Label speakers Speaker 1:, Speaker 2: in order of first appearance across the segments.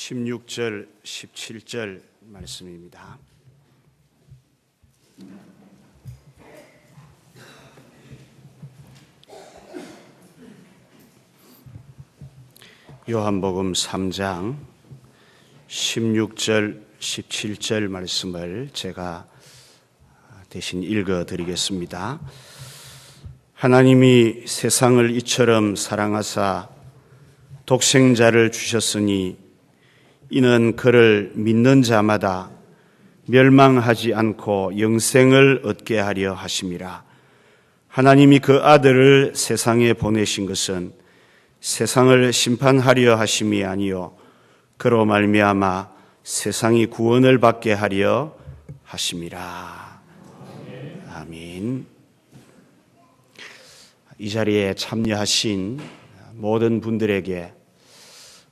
Speaker 1: 16절, 17절 말씀입니다. 요한복음 3장 16절, 17절 말씀을 제가 대신 읽어드리겠습니다. 하나님이 세상을 이처럼 사랑하사 독생자를 주셨으니 이는 그를 믿는 자마다 멸망하지 않고 영생을 얻게 하려 하심이라. 하나님이 그 아들을 세상에 보내신 것은 세상을 심판하려 하심이 아니요 그로 말미암아 세상이 구원을 받게 하려 하심이라. 아멘. 이 자리에 참여하신 모든 분들에게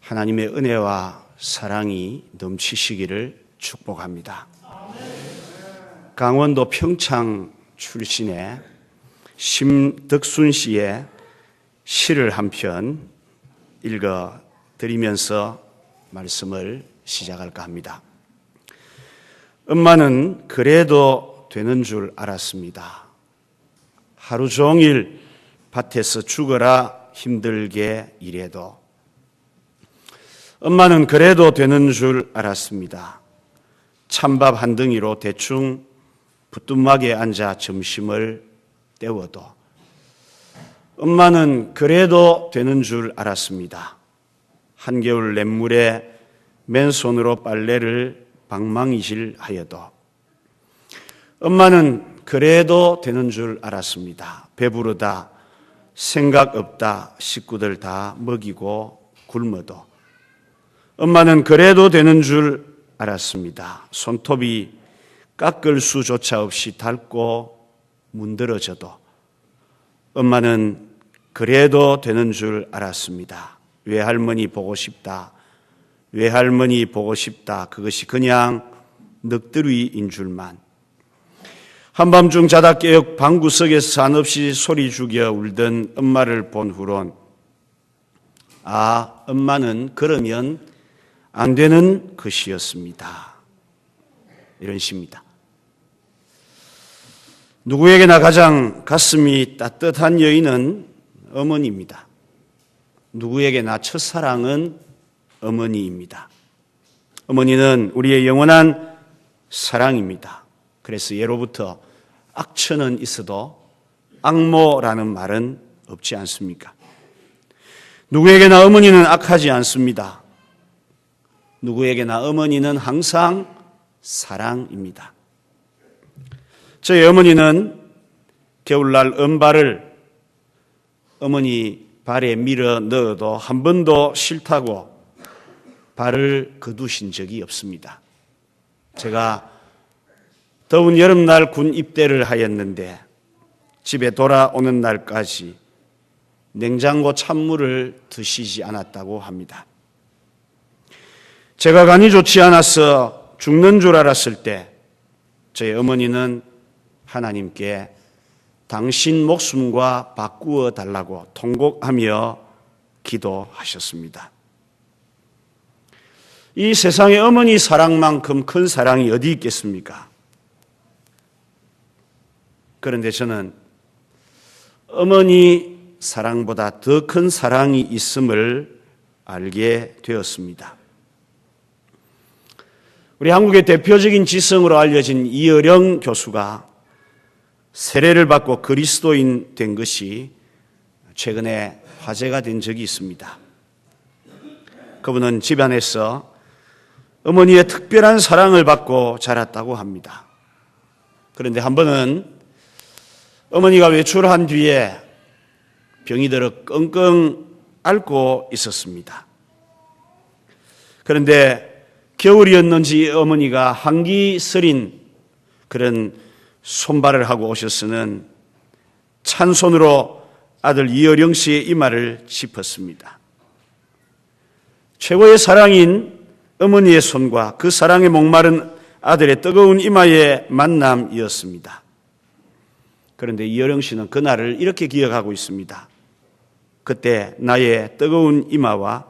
Speaker 1: 하나님의 은혜와 사랑이 넘치시기를 축복합니다. 강원도 평창 출신의 심덕순 씨의 시를 한 편 읽어드리면서 말씀을 시작할까 합니다. 엄마는 그래도 되는 줄 알았습니다. 하루 종일 밭에서 죽어라 힘들게 일해도 엄마는 그래도 되는 줄 알았습니다. 찬밥 한 덩이로 대충 부뚜막에 앉아 점심을 때워도 엄마는 그래도 되는 줄 알았습니다. 한겨울 냇물에 맨손으로 빨래를 방망이질 하여도 엄마는 그래도 되는 줄 알았습니다. 배부르다, 생각 없다, 식구들 다 먹이고 굶어도 엄마는 그래도 되는 줄 알았습니다. 손톱이 깎을 수조차 없이 닳고 문드러져도 엄마는 그래도 되는 줄 알았습니다. 외할머니 보고 싶다, 외할머니 보고 싶다, 그것이 그냥 넋두리인 줄만. 한밤중 자다 깨어 방구석에서 한없이 소리 죽여 울던 엄마를 본 후론 아, 엄마는 그러면 안 되는 것이었습니다. 이런 시입니다. 누구에게나 가장 가슴이 따뜻한 여인은 어머니입니다. 누구에게나 첫사랑은 어머니입니다. 어머니는 우리의 영원한 사랑입니다. 그래서 예로부터 악천은 있어도 악모라는 말은 없지 않습니까? 누구에게나 어머니는 악하지 않습니다. 누구에게나 어머니는 항상 사랑입니다. 저희 어머니는 겨울날 은발을 어머니 발에 밀어 넣어도 한 번도 싫다고 발을 거두신 적이 없습니다. 제가 더운 여름날 군 입대를 하였는데 집에 돌아오는 날까지 냉장고 찬물을 드시지 않았다고 합니다. 제가 간이 좋지 않아서 죽는 줄 알았을 때 저희 어머니는 하나님께 당신 목숨과 바꾸어 달라고 통곡하며 기도하셨습니다. 이 세상에 어머니 사랑만큼 큰 사랑이 어디 있겠습니까? 그런데 저는 어머니 사랑보다 더 큰 사랑이 있음을 알게 되었습니다. 우리 한국의 대표적인 지성으로 알려진 이어령 교수가 세례를 받고 그리스도인 된 것이 최근에 화제가 된 적이 있습니다. 그분은 집안에서 어머니의 특별한 사랑을 받고 자랐다고 합니다. 그런데 한 번은 어머니가 외출한 뒤에 병이 들어 끙끙 앓고 있었습니다. 그런데 겨울이었는지 어머니가 한기 서린 그런 손발을 하고 오셨으는 찬 손으로 아들 이어령 씨의 이마를 짚었습니다. 최고의 사랑인 어머니의 손과 그 사랑에 목마른 아들의 뜨거운 이마의 만남이었습니다. 그런데 이어령 씨는 그날을 이렇게 기억하고 있습니다. 그때 나의 뜨거운 이마와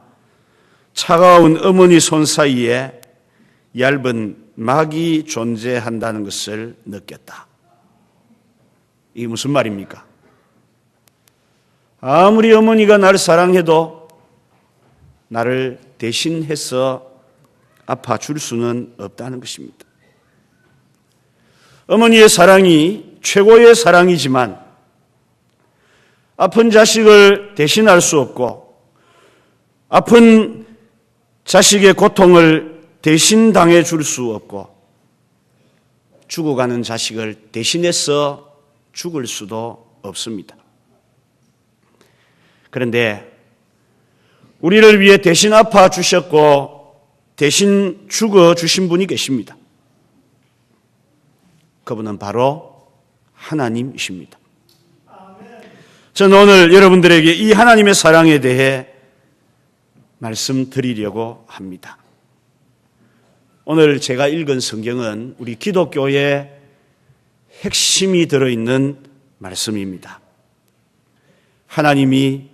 Speaker 1: 차가운 어머니 손 사이에 얇은 막이 존재한다는 것을 느꼈다. 이게 무슨 말입니까? 아무리 어머니가 나를 사랑해도 나를 대신해서 아파줄 수는 없다는 것입니다. 어머니의 사랑이 최고의 사랑이지만 아픈 자식을 대신할 수 없고 아픈 자식의 고통을 대신 당해 줄 수 없고 죽어가는 자식을 대신해서 죽을 수도 없습니다. 그런데 우리를 위해 대신 아파 주셨고 대신 죽어 주신 분이 계십니다. 그분은 바로 하나님이십니다. 저는 오늘 여러분들에게 이 하나님의 사랑에 대해 말씀드리려고 합니다. 오늘 제가 읽은 성경은 우리 기독교의 핵심이 들어있는 말씀입니다. 하나님이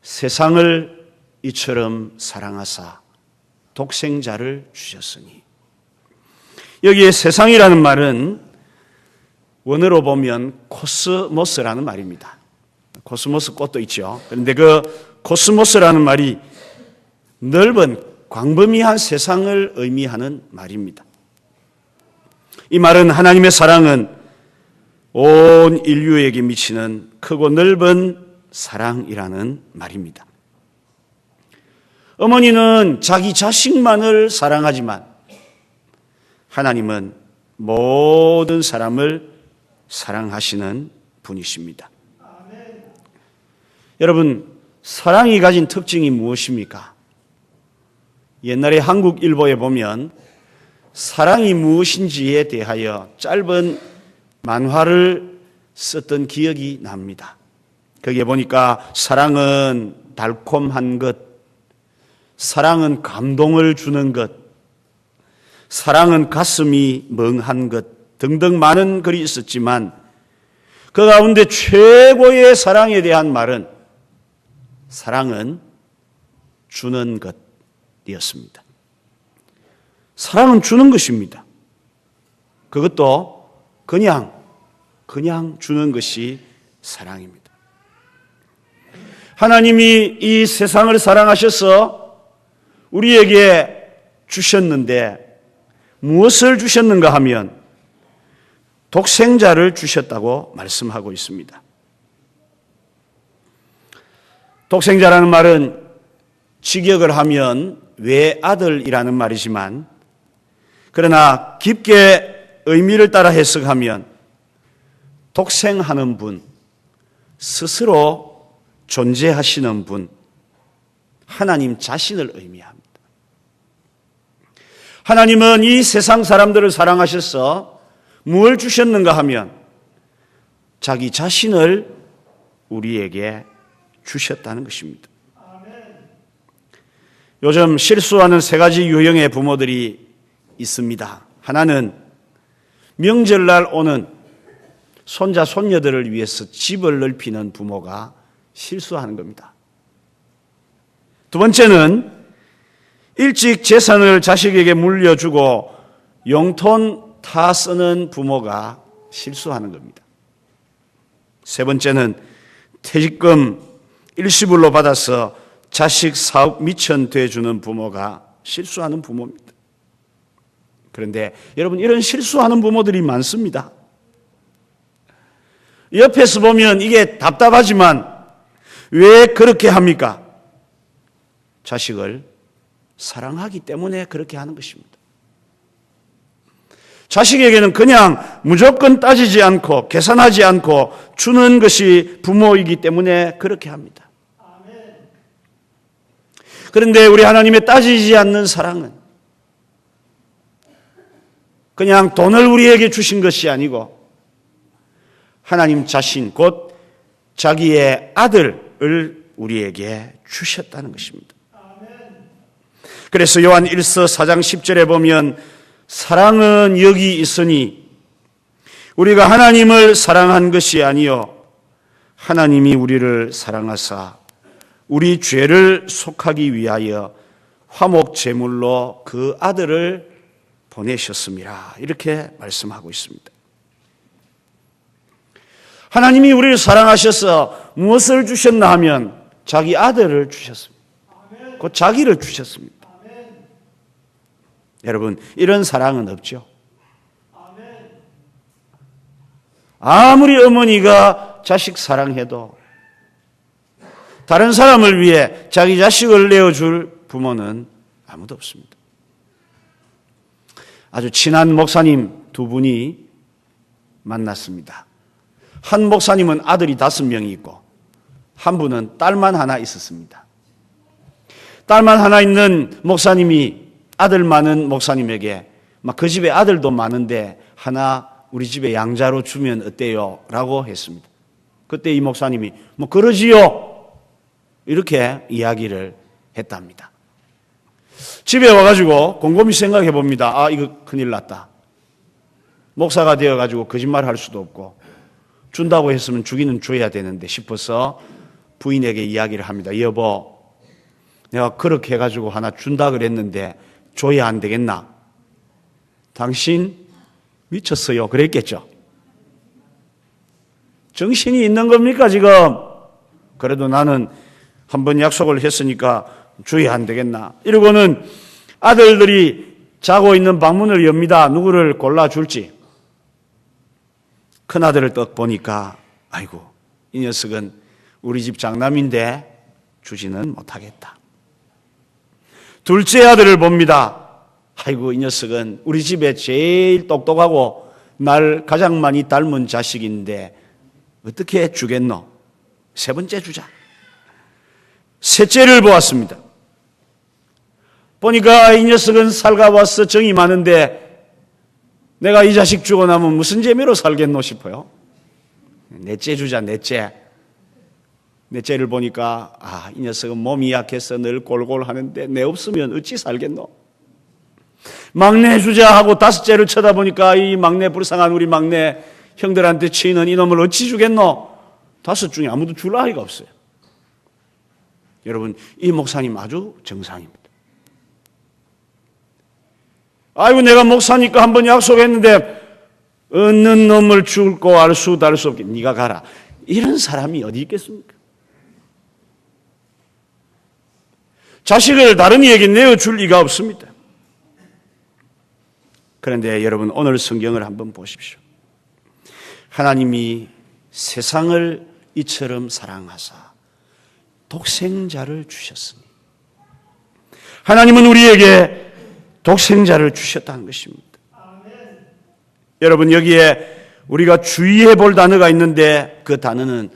Speaker 1: 세상을 이처럼 사랑하사 독생자를 주셨으니, 여기에 세상이라는 말은 원어로 보면 코스모스라는 말입니다. 코스모스 꽃도 있죠. 그런데 그 코스모스라는 말이 넓은 광범위한 세상을 의미하는 말입니다. 이 말은 하나님의 사랑은 온 인류에게 미치는 크고 넓은 사랑이라는 말입니다. 어머니는 자기 자식만을 사랑하지만 하나님은 모든 사람을 사랑하시는 분이십니다. 여러분, 사랑이 가진 특징이 무엇입니까? 옛날에 한국일보에 보면 사랑이 무엇인지에 대하여 짧은 만화를 썼던 기억이 납니다. 거기에 보니까 사랑은 달콤한 것, 사랑은 감동을 주는 것, 사랑은 가슴이 멍한 것 등등 많은 글이 있었지만 그 가운데 최고의 사랑에 대한 말은 사랑은 주는 것이었습니다. 사랑은 주는 것입니다. 그것도 그냥 주는 것이 사랑입니다. 하나님이 이 세상을 사랑하셔서 우리에게 주셨는데 무엇을 주셨는가 하면 독생자를 주셨다고 말씀하고 있습니다. 독생자라는 말은 직역을 하면 외아들이라는 말이지만 그러나 깊게 의미를 따라 해석하면 독생하는 분, 스스로 존재하시는 분, 하나님 자신을 의미합니다. 하나님은 이 세상 사람들을 사랑하셔서 무엇을 주셨는가 하면 자기 자신을 우리에게 주셨다는 것입니다. 요즘 실수하는 세 가지 유형의 부모들이 있습니다. 하나는 명절날 오는 손자, 손녀들을 위해서 집을 넓히는 부모가 실수하는 겁니다. 두 번째는 일찍 재산을 자식에게 물려주고 용돈 타 쓰는 부모가 실수하는 겁니다. 세 번째는 퇴직금 일시불로 받아서 자식 사업 미천 돼주는 부모가 실수하는 부모입니다. 그런데 여러분, 이런 실수하는 부모들이 많습니다. 옆에서 보면 이게 답답하지만 왜 그렇게 합니까? 자식을 사랑하기 때문에 그렇게 하는 것입니다. 자식에게는 그냥 무조건 따지지 않고 계산하지 않고 주는 것이 부모이기 때문에 그렇게 합니다. 그런데 우리 하나님의 따지지 않는 사랑은 그냥 돈을 우리에게 주신 것이 아니고 하나님 자신, 곧 자기의 아들을 우리에게 주셨다는 것입니다. 그래서 요한 1서 4장 10절에 보면 사랑은 여기 있으니 우리가 하나님을 사랑한 것이 아니요 하나님이 우리를 사랑하사 우리 죄를 속하기 위하여 화목 제물로 그 아들을 보내셨습니다. 이렇게 말씀하고 있습니다. 하나님이 우리를 사랑하셔서 무엇을 주셨나 하면 자기 아들을 주셨습니다. 곧 자기를 주셨습니다. 여러분, 이런 사랑은 없죠. 아무리 어머니가 자식 사랑해도 다른 사람을 위해 자기 자식을 내어줄 부모는 아무도 없습니다. 아주 친한 목사님 두 분이 만났습니다. 한 목사님은 아들이 5명이 있고 한 분은 딸만 하나 있었습니다. 딸만 하나 있는 목사님이 아들 많은 목사님에게 그 집에 아들도 많은데 하나 우리 집에 양자로 주면 어때요? 라고 했습니다. 그때 이 목사님이 그러지요. 이렇게 이야기를 했답니다. 집에 와가지고 곰곰이 생각해 봅니다. 이거 큰일 났다. 목사가 되어가지고 거짓말 할 수도 없고 준다고 했으면 주기는 줘야 되는데 싶어서 부인에게 이야기를 합니다. 여보, 내가 그렇게 해가지고 하나 준다 그랬는데 줘야 안 되겠나? 당신 미쳤어요. 그랬겠죠. 정신이 있는 겁니까 지금? 그래도 나는 한번 약속을 했으니까 줘야 안 되겠나? 이러고는 아들들이 자고 있는 방문을 엽니다. 누구를 골라줄지. 큰아들을 딱 보니까 아이고, 이 녀석은 우리 집 장남인데 주지는 못하겠다. 둘째 아들을 봅니다. 아이고, 이 녀석은 우리 집에 제일 똑똑하고 날 가장 많이 닮은 자식인데 어떻게 주겠노? 세 번째 주자. 셋째를 보았습니다. 보니까 이 녀석은 살가워서 정이 많은데 내가 이 자식 주고 나면 무슨 재미로 살겠노 싶어요. 넷째 주자, 넷째. 넷째를 보니까 이 녀석은 몸이 약해서 늘 골골하는데 내 없으면 어찌 살겠노? 막내 주자 하고 5째를 쳐다보니까 이 막내 불쌍한 우리 막내 형들한테 치이는 이놈을 어찌 주겠노? 5 중에 아무도 줄 아이가 없어요. 여러분, 이 목사님 아주 정상입니다. 아이고, 내가 목사니까 한번 약속했는데 얻는 놈을 줄고 알 수 없게 네가 가라. 이런 사람이 어디 있겠습니까? 자식을 다른 이에게 내어줄 리가 없습니다. 그런데 여러분, 오늘 성경을 한번 보십시오. 하나님이 세상을 이처럼 사랑하사 독생자를 주셨으니, 하나님은 우리에게 독생자를 주셨다는 것입니다. 여러분, 여기에 우리가 주의해 볼 단어가 있는데 그 단어는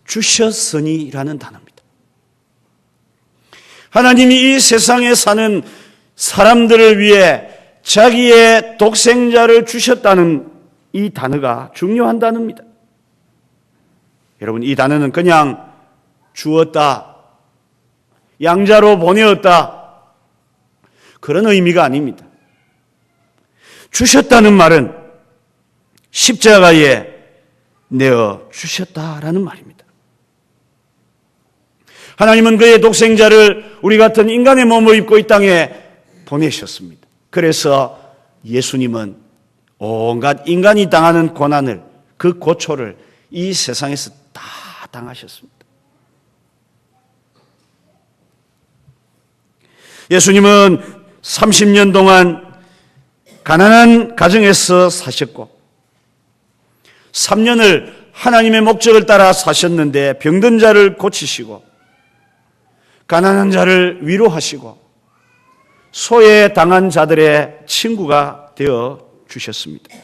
Speaker 1: 주셨으니라는 단어입니다. 하나님이 이 세상에 사는 사람들을 위해 자기의 독생자를 주셨다는 이 단어가 중요한 단어입니다. 여러분, 이 단어는 그냥 주었다, 양자로 보내었다, 그런 의미가 아닙니다. 주셨다는 말은 십자가에 내어 주셨다라는 말입니다. 하나님은 그의 독생자를 우리 같은 인간의 몸을 입고 이 땅에 보내셨습니다. 그래서 예수님은 온갖 인간이 당하는 고난을, 그 고초를 이 세상에서 다 당하셨습니다. 예수님은 30년 동안 가난한 가정에서 사셨고 3년을 하나님의 목적을 따라 사셨는데 병든 자를 고치시고 가난한 자를 위로하시고 소외당한 자들의 친구가 되어 주셨습니다.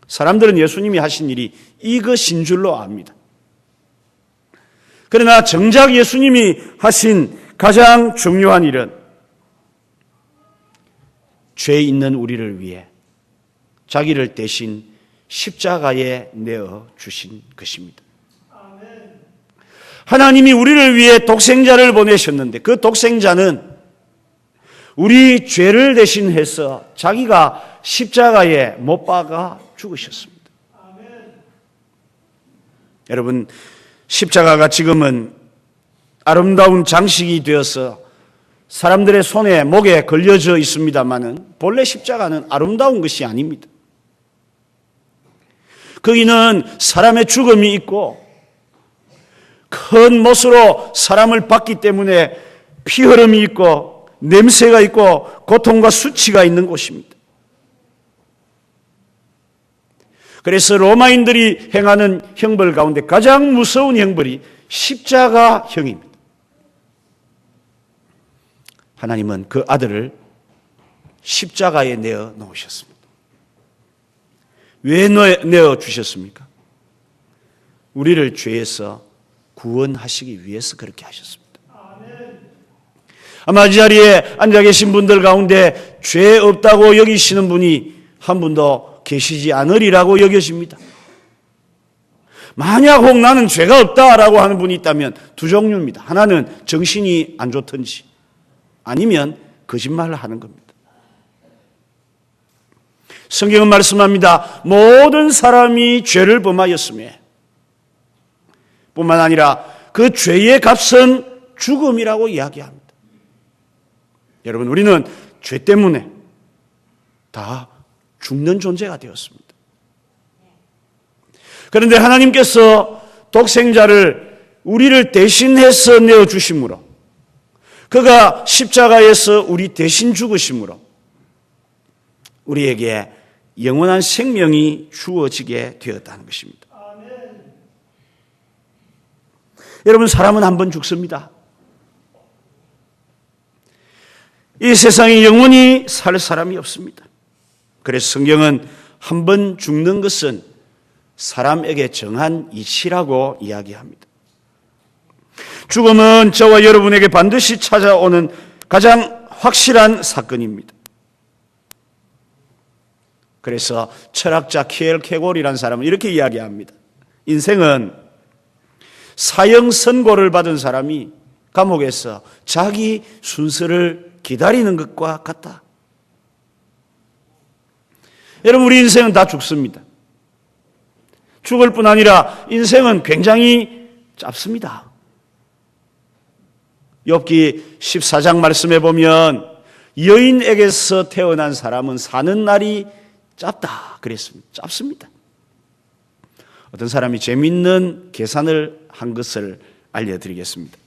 Speaker 1: 사람들은 예수님이 하신 일이 이것인 줄로 압니다. 그러나 정작 예수님이 하신 가장 중요한 일은 죄 있는 우리를 위해 자기를 대신 십자가에 내어 주신 것입니다. 하나님이 우리를 위해 독생자를 보내셨는데 그 독생자는 우리 죄를 대신해서 자기가 십자가에 못 박아 죽으셨습니다. 여러분, 십자가가 지금은 아름다운 장식이 되어서 사람들의 손에 목에 걸려져 있습니다마는 본래 십자가는 아름다운 것이 아닙니다. 거기는 사람의 죽음이 있고 큰 못으로 사람을 박기 때문에 피흐름이 있고 냄새가 있고 고통과 수치가 있는 곳입니다. 그래서 로마인들이 행하는 형벌 가운데 가장 무서운 형벌이 십자가형입니다. 하나님은 그 아들을 십자가에 내어 놓으셨습니다. 왜 내어 주셨습니까? 우리를 죄에서 구원하시기 위해서 그렇게 하셨습니다. 아마 이 자리에 앉아 계신 분들 가운데 죄 없다고 여기시는 분이 한 분도 계시지 않으리라고 여겨집니다. 만약 혹 나는 죄가 없다라고 하는 분이 있다면 두 종류입니다. 하나는 정신이 안 좋든지 아니면 거짓말을 하는 겁니다. 성경은 말씀합니다. 모든 사람이 죄를 범하였으며 뿐만 아니라 그 죄의 값은 죽음이라고 이야기합니다. 여러분, 우리는 죄 때문에 다 죽는 존재가 되었습니다. 그런데 하나님께서 독생자를 우리를 대신해서 내어주심으로, 그가 십자가에서 우리 대신 죽으심으로 우리에게 영원한 생명이 주어지게 되었다는 것입니다. 여러분, 사람은 한 번 죽습니다. 이 세상에 영원히 살 사람이 없습니다. 그래서 성경은 한 번 죽는 것은 사람에게 정한 이치라고 이야기합니다. 죽음은 저와 여러분에게 반드시 찾아오는 가장 확실한 사건입니다. 그래서 철학자 키엘 케골이라는 사람은 이렇게 이야기합니다. 인생은 사형 선고를 받은 사람이 감옥에서 자기 순서를 기다리는 것과 같다. 여러분, 우리 인생은 다 죽습니다. 죽을 뿐 아니라 인생은 굉장히 짧습니다. 욥기 14장 말씀에 보면 여인에게서 태어난 사람은 사는 날이 짧다 그랬습니다. 짧습니다. 어떤 사람이 재미있는 계산을 한 것을 알려드리겠습니다.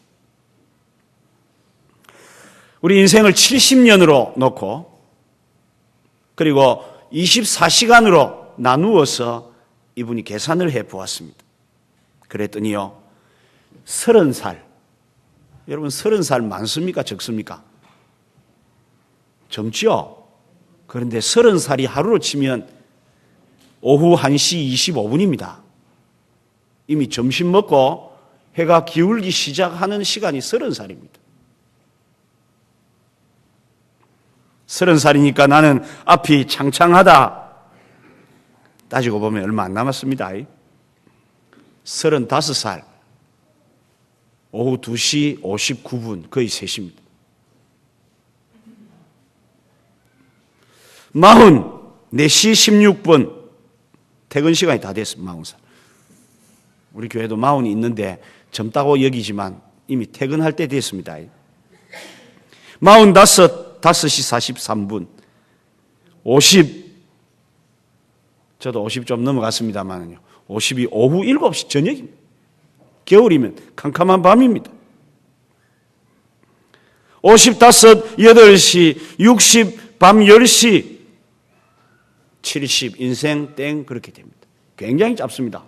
Speaker 1: 우리 인생을 70년으로 놓고 그리고 24시간으로 나누어서 이분이 계산을 해 보았습니다. 그랬더니요, 30살. 여러분, 30살 많습니까? 적습니까? 젊죠? 그런데 30살이 하루로 치면 오후 1시 25분입니다. 이미 점심 먹고 해가 기울기 시작하는 시간이 30살입니다. 30살이니까 나는 앞이 창창하다. 따지고 보면 얼마 안 남았습니다. 35살. 오후 2시 59분, 거의 3시입니다. 44시 16분, 퇴근 시간이 다 됐습니다. 40살. 우리 교회도 40이 있는데 젊다고 여기지만 이미 퇴근할 때 됐습니다. 45, 5시 43분, 50, 저도 50 좀 넘어갔습니다만요. 50이 오후 7시 저녁입니다. 겨울이면 캄캄한 밤입니다. 55, 8시, 60, 밤 10시, 70, 인생 땡 그렇게 됩니다. 굉장히 짧습니다.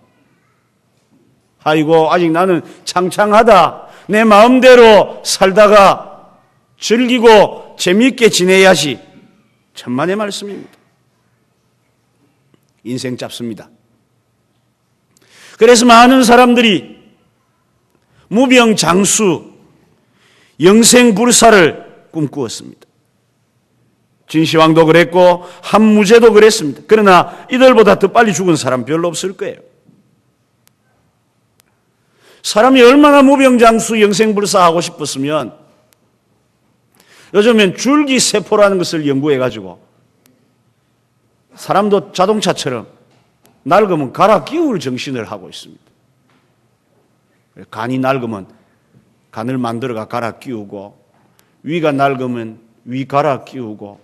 Speaker 1: 아이고, 아직 나는 창창하다. 내 마음대로 살다가 즐기고 재미있게 지내야지. 천만의 말씀입니다. 인생 짧습니다. 그래서 많은 사람들이 무병장수, 영생불사를 꿈꾸었습니다. 진시황도 그랬고 한무제도 그랬습니다. 그러나 이들보다 더 빨리 죽은 사람 별로 없을 거예요. 사람이 얼마나 무병장수, 영생불사하고 싶었으면 요즘엔 줄기세포라는 것을 연구해가지고 사람도 자동차처럼 낡으면 갈아 끼울 정신을 하고 있습니다. 간이 낡으면 간을 만들어가 갈아 끼우고 위가 낡으면 위 갈아 끼우고,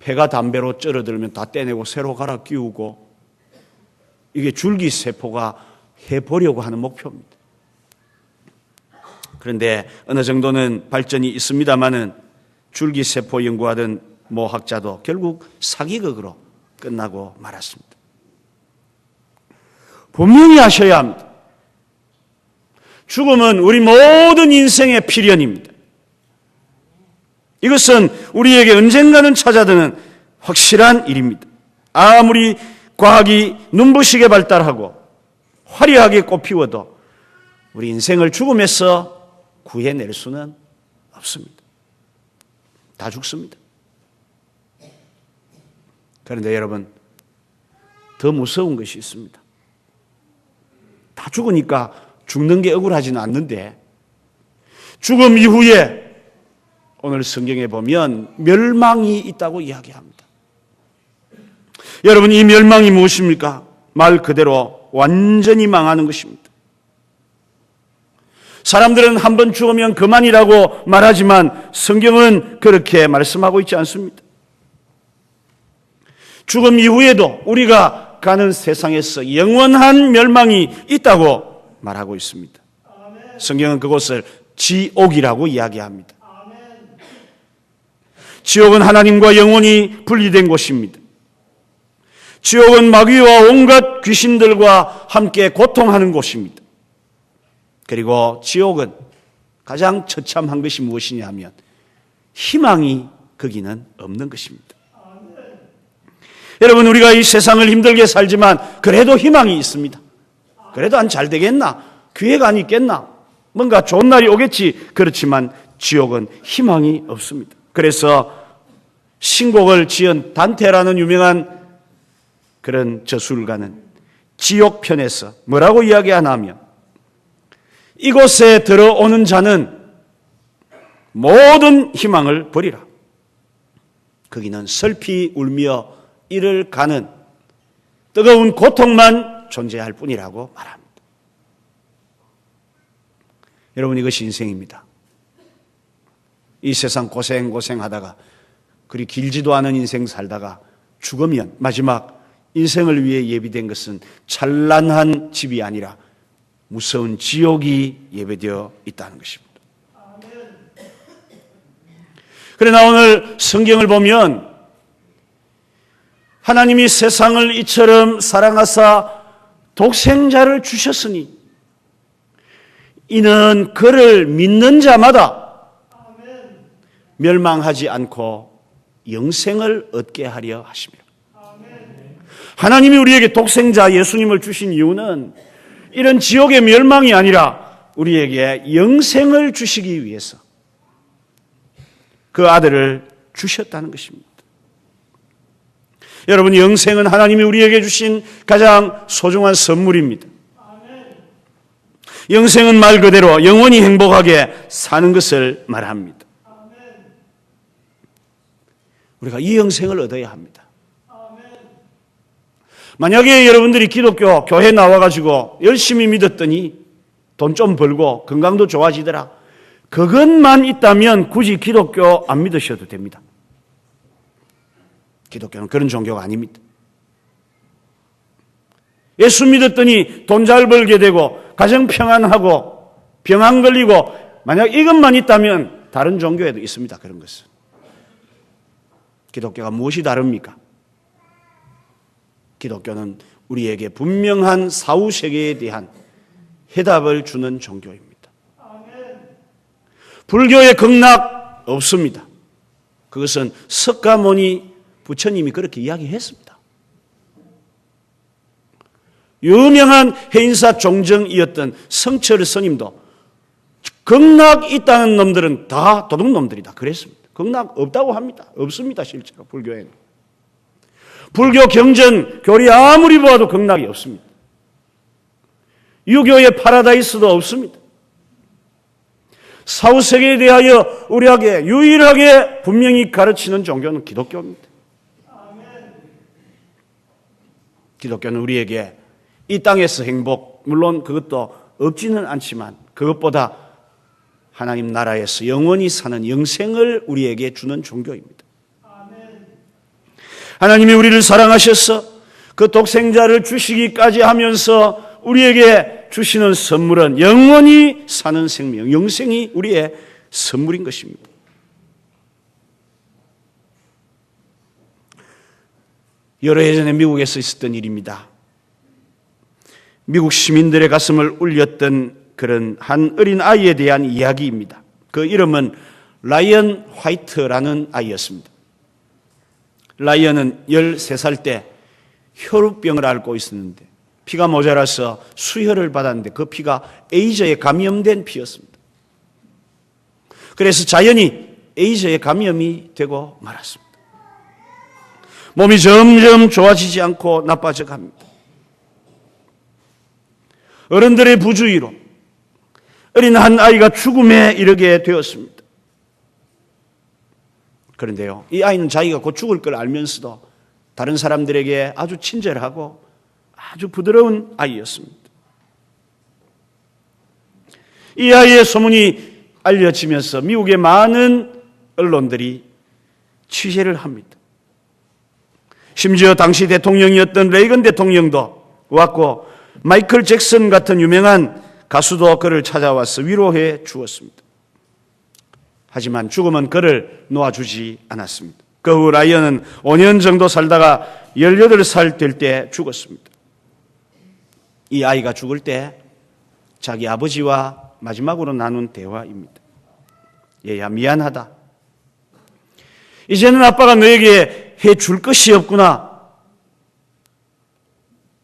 Speaker 1: 폐가 담배로 쩔어들면 다 떼내고 새로 갈아 끼우고, 이게 줄기세포가 해보려고 하는 목표입니다. 그런데 어느 정도는 발전이 있습니다마는 줄기세포 연구하던 모 학자도 결국 사기극으로 끝나고 말았습니다. 분명히 아셔야 합니다. 죽음은 우리 모든 인생의 필연입니다. 이것은 우리에게 언젠가는 찾아드는 확실한 일입니다. 아무리 과학이 눈부시게 발달하고 화려하게 꽃피워도 우리 인생을 죽음에서 구해낼 수는 없습니다. 다 죽습니다. 그런데 여러분, 더 무서운 것이 있습니다. 다 죽으니까 죽는 게 억울하지는 않는데, 죽음 이후에 오늘 성경에 보면 멸망이 있다고 이야기합니다. 여러분, 이 멸망이 무엇입니까? 말 그대로 완전히 망하는 것입니다. 사람들은 한 번 죽으면 그만이라고 말하지만 성경은 그렇게 말씀하고 있지 않습니다. 죽음 이후에도 우리가 가는 세상에서 영원한 멸망이 있다고 말하고 있습니다. 성경은 그곳을 지옥이라고 이야기합니다. 지옥은 하나님과 영원히 분리된 곳입니다. 지옥은 마귀와 온갖 귀신들과 함께 고통하는 곳입니다. 그리고 지옥은 가장 처참한 것이 무엇이냐 하면 희망이 거기는 없는 것입니다. 여러분, 우리가 이 세상을 힘들게 살지만 그래도 희망이 있습니다. 그래도 안 잘 되겠나? 기회가 안 있겠나? 뭔가 좋은 날이 오겠지. 그렇지만 지옥은 희망이 없습니다. 그래서 신곡을 지은 단테라는 유명한 그런 저술가는 지옥편에서 뭐라고 이야기하나 하면, 이곳에 들어오는 자는 모든 희망을 버리라. 거기는 슬피 울며 이를 가는 뜨거운 고통만 존재할 뿐이라고 말합니다. 여러분, 이것이 인생입니다. 이 세상 고생하다가 그리 길지도 않은 인생 살다가 죽으면 마지막 인생을 위해 예비된 것은 찬란한 집이 아니라 무서운 지옥이 예배되어 있다는 것입니다. 그러나 오늘 성경을 보면 하나님이 세상을 이처럼 사랑하사 독생자를 주셨으니 이는 그를 믿는 자마다 멸망하지 않고 영생을 얻게 하려 하심이라. 하나님이 우리에게 독생자 예수님을 주신 이유는 이런 지옥의 멸망이 아니라 우리에게 영생을 주시기 위해서 그 아들을 주셨다는 것입니다. 여러분, 영생은 하나님이 우리에게 주신 가장 소중한 선물입니다. 영생은 말 그대로 영원히 행복하게 사는 것을 말합니다. 우리가 이 영생을 얻어야 합니다. 만약에 여러분들이 기독교 교회 나와가지고 열심히 믿었더니 돈 좀 벌고 건강도 좋아지더라, 그것만 있다면 굳이 기독교 안 믿으셔도 됩니다. 기독교는 그런 종교가 아닙니다. 예수 믿었더니 돈 잘 벌게 되고 가정 평안하고 병 안 걸리고, 만약 이것만 있다면 다른 종교에도 있습니다. 그런 것은. 기독교가 무엇이 다릅니까? 기독교는 우리에게 분명한 사후세계에 대한 해답을 주는 종교입니다. 불교의 극락 없습니다. 그것은 석가모니 부처님이 그렇게 이야기했습니다. 유명한 해인사 종정이었던 성철 스님도 극락 있다는 놈들은 다 도둑놈들이다 그랬습니다. 극락 없다고 합니다. 없습니다. 실제로 불교에는. 불교 경전 교리 아무리 보아도 극락이 없습니다. 유교의 파라다이스도 없습니다. 사후세계에 대하여 우리에게 유일하게 분명히 가르치는 종교는 기독교입니다. 기독교는 우리에게 이 땅에서 행복, 물론 그것도 없지는 않지만 그것보다 하나님 나라에서 영원히 사는 영생을 우리에게 주는 종교입니다. 하나님이 우리를 사랑하셔서 그 독생자를 주시기까지 하면서 우리에게 주시는 선물은 영원히 사는 생명, 영생이 우리의 선물인 것입니다. 여러 해 전에 미국에서 있었던 일입니다. 미국 시민들의 가슴을 울렸던 그런 한 어린 아이에 대한 이야기입니다. 그 이름은 라이언 화이트라는 아이였습니다. 라이언은 13살 때 혈우병을 앓고 있었는데 피가 모자라서 수혈을 받았는데 그 피가 에이즈에 감염된 피였습니다. 그래서 자연히 에이즈에 감염이 되고 말았습니다. 몸이 점점 좋아지지 않고 나빠져 갑니다. 어른들의 부주의로 어린 한 아이가 죽음에 이르게 되었습니다. 그런데요, 이 아이는 자기가 곧 죽을 걸 알면서도 다른 사람들에게 아주 친절하고 아주 부드러운 아이였습니다. 이 아이의 소문이 알려지면서 미국의 많은 언론들이 취재를 합니다. 심지어 당시 대통령이었던 레이건 대통령도 왔고 마이클 잭슨 같은 유명한 가수도 그를 찾아와서 위로해 주었습니다. 하지만 죽음은 그를 놓아주지 않았습니다. 그 후 라이언은 5년 정도 살다가 18살 될 때 죽었습니다. 이 아이가 죽을 때 자기 아버지와 마지막으로 나눈 대화입니다. 얘야, 미안하다. 이제는 아빠가 너에게 해줄 것이 없구나.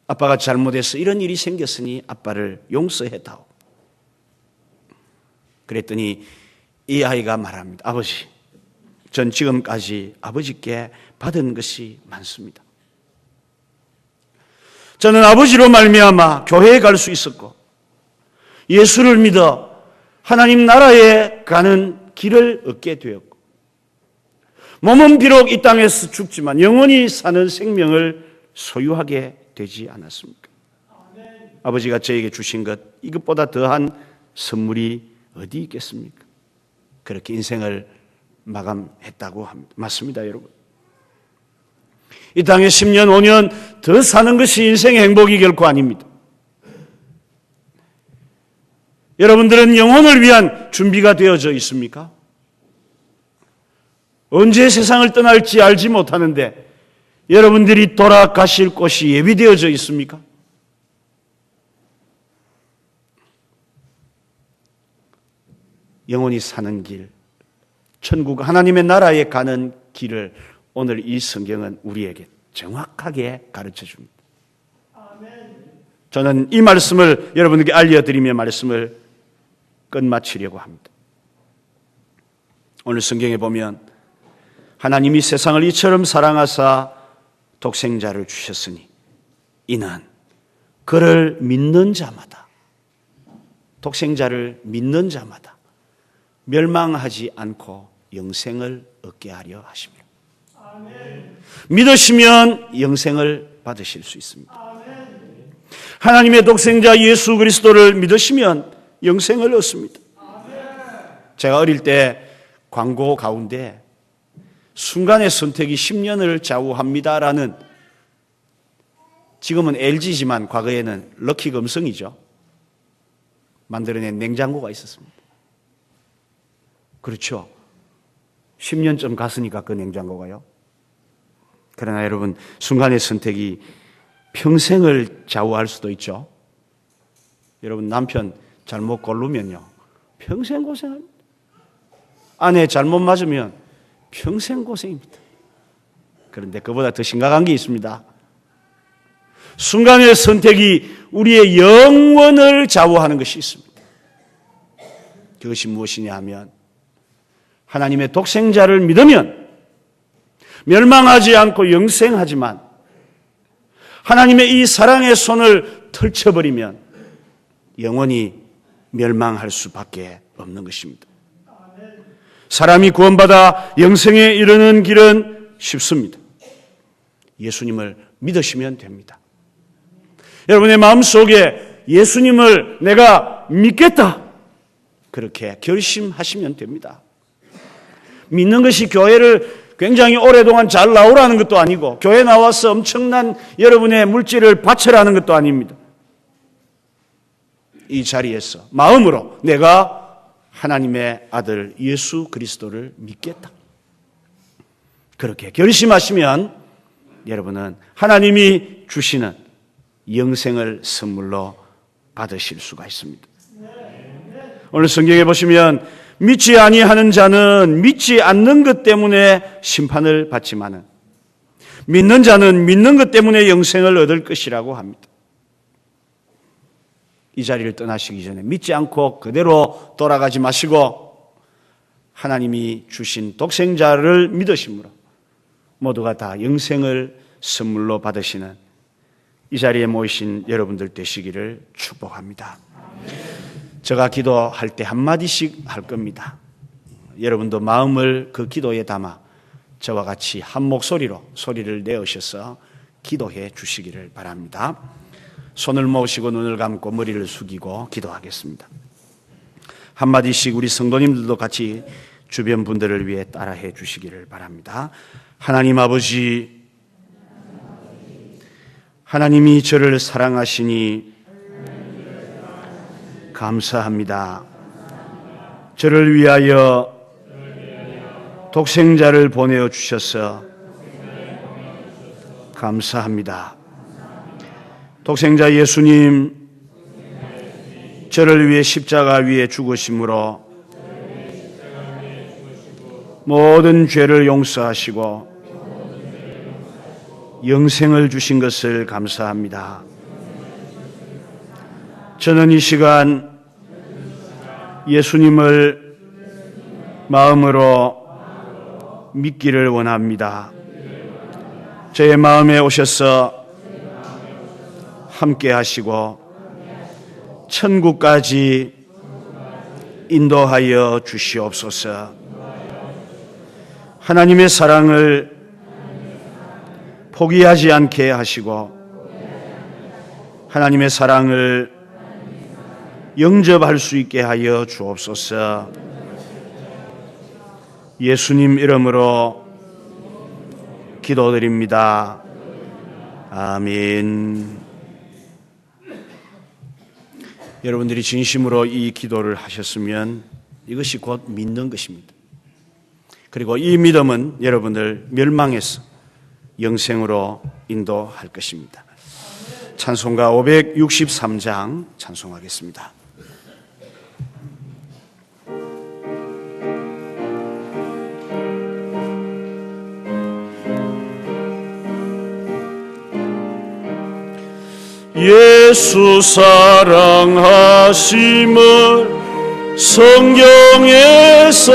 Speaker 1: 아빠가 잘못해서 이런 일이 생겼으니 아빠를 용서해다오. 그랬더니 이 아이가 말합니다. 아버지, 전 지금까지 아버지께 받은 것이 많습니다. 저는 아버지로 말미암아 교회에 갈 수 있었고 예수를 믿어 하나님 나라에 가는 길을 얻게 되었고 몸은 비록 이 땅에서 죽지만 영원히 사는 생명을 소유하게 되지 않았습니까? 아버지가 저에게 주신 것, 이것보다 더한 선물이 어디 있겠습니까? 그렇게 인생을 마감했다고 합니다. 맞습니다, 여러분. 이 땅에 10년, 5년 더 사는 것이 인생의 행복이 결코 아닙니다. 여러분들은 영혼을 위한 준비가 되어져 있습니까? 언제 세상을 떠날지 알지 못하는데 여러분들이 돌아가실 곳이 예비되어져 있습니까? 영원히 사는 길, 천국 하나님의 나라에 가는 길을 오늘 이 성경은 우리에게 정확하게 가르쳐 줍니다. 저는 이 말씀을 여러분에게 알려드리며 말씀을 끝마치려고 합니다. 오늘 성경에 보면 하나님이 세상을 이처럼 사랑하사 독생자를 주셨으니 이는 그를 믿는 자마다, 독생자를 믿는 자마다 멸망하지 않고 영생을 얻게 하려 하십니다. 믿으시면 영생을 받으실 수 있습니다. 하나님의 독생자 예수 그리스도를 믿으시면 영생을 얻습니다. 제가 어릴 때 광고 가운데 순간의 선택이 10년을 좌우합니다라는, 지금은 LG지만 과거에는 럭키금성이죠, 만들어낸 냉장고가 있었습니다. 그렇죠. 10년쯤 갔으니까 그 냉장고가요. 그러나 여러분, 순간의 선택이 평생을 좌우할 수도 있죠. 여러분, 남편 잘못 고르면요 평생 고생합니다. 아내 잘못 맞으면 평생 고생입니다. 그런데 그보다 더 심각한 게 있습니다. 순간의 선택이 우리의 영원을 좌우하는 것이 있습니다. 그것이 무엇이냐 하면 하나님의 독생자를 믿으면 멸망하지 않고 영생하지만 하나님의 이 사랑의 손을 털쳐버리면 영원히 멸망할 수밖에 없는 것입니다. 사람이 구원받아 영생에 이르는 길은 쉽습니다. 예수님을 믿으시면 됩니다. 여러분의 마음속에 예수님을 내가 믿겠다, 그렇게 결심하시면 됩니다. 믿는 것이 교회를 굉장히 오랫동안 잘 나오라는 것도 아니고 교회 나와서 엄청난 여러분의 물질을 바쳐라는 것도 아닙니다. 이 자리에서 마음으로 내가 하나님의 아들 예수 그리스도를 믿겠다. 그렇게 결심하시면 여러분은 하나님이 주시는 영생을 선물로 받으실 수가 있습니다. 오늘 성경에 보시면 믿지 아니하는 자는 믿지 않는 것 때문에 심판을 받지만은 믿는 자는 믿는 것 때문에 영생을 얻을 것이라고 합니다. 이 자리를 떠나시기 전에 믿지 않고 그대로 돌아가지 마시고 하나님이 주신 독생자를 믿으심으로 모두가 다 영생을 선물로 받으시는 이 자리에 모이신 여러분들 되시기를 축복합니다. 제가 기도할 때 한마디씩 할 겁니다. 여러분도 마음을 그 기도에 담아 저와 같이 한 목소리로 소리를 내어셔서 기도해 주시기를 바랍니다. 손을 모으시고 눈을 감고 머리를 숙이고 기도하겠습니다. 한마디씩 우리 성도님들도 같이 주변 분들을 위해 따라해 주시기를 바랍니다. 하나님 아버지, 하나님이 저를 사랑하시니 감사합니다. 저를 위하여 독생자를 보내어 주셔서 감사합니다. 독생자 예수님, 저를 위해 십자가 위에 죽으심으로 모든 죄를 용서하시고 영생을 주신 것을 감사합니다. 저는 이 시간 예수님을 마음으로 믿기를 원합니다. 저의 마음에 오셔서 함께 하시고 천국까지 인도하여 주시옵소서. 하나님의 사랑을 포기하지 않게 하시고 하나님의 사랑을 영접할 수 있게 하여 주옵소서. 예수님 이름으로 기도드립니다. 아멘. 여러분들이 진심으로 이 기도를 하셨으면 이것이 곧 믿는 것입니다. 그리고 이 믿음은 여러분들 멸망에서 영생으로 인도할 것입니다. 찬송가 563장 찬송하겠습니다. 예수 사랑하심을 성경에서